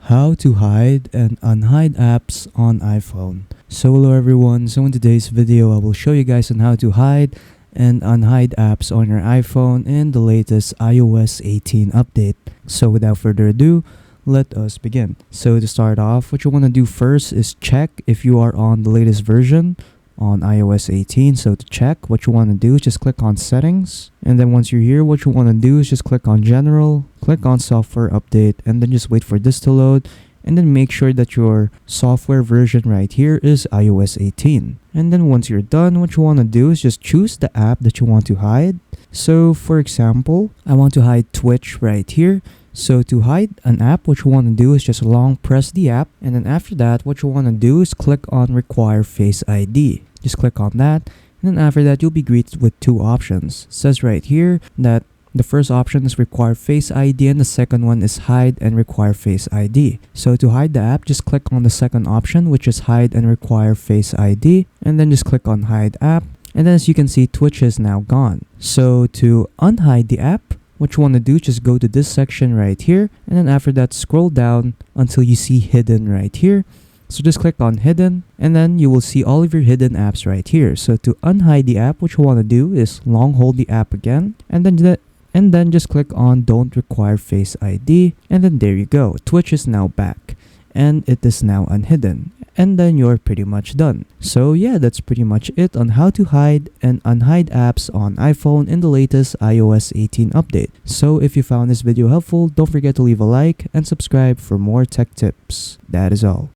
How to hide and unhide apps on iPhone. So hello everyone, so in today's video I will show you guys on how to hide and unhide apps on your iPhone in the latest iOS 18 update. So without further ado, let us begin. So to start off, what you want to do first is check if you are on the latest version on iOS 18. So to check, what you want to do is just click on settings, and then once you're here, what you want to do is just click on general, click on software update, and then just wait for this to load, and then make sure that your software version right here is iOS 18. And then once you're done, what you want to do is just choose the app that you want to hide. So for example, I want to hide Twitch right here. So to hide an app, what you want to do is just long press the app, and then after that, what you want to do is click on require Face ID. Just click on that, and then after that, you'll be greeted with two options. It says right here that the first option is require Face ID and the second one is hide and require Face ID. So to hide the app, just click on the second option, which is hide and require Face ID, and then just click on hide app. And then as you can see, Twitch is now gone. So to unhide the app, what you want to do is just go to this section right here, and then after that, scroll down until you see hidden right here. So just click on hidden, and then you will see all of your hidden apps right here. So to unhide the app, what you want to do is long hold the app again, and then just click on don't require Face ID, and then there you go. Twitch is now back, and it is now unhidden, and then you're pretty much done. So yeah, that's pretty much it on how to hide and unhide apps on iPhone in the latest iOS 18 update. So if you found this video helpful, don't forget to leave a like and subscribe for more tech tips. That is all.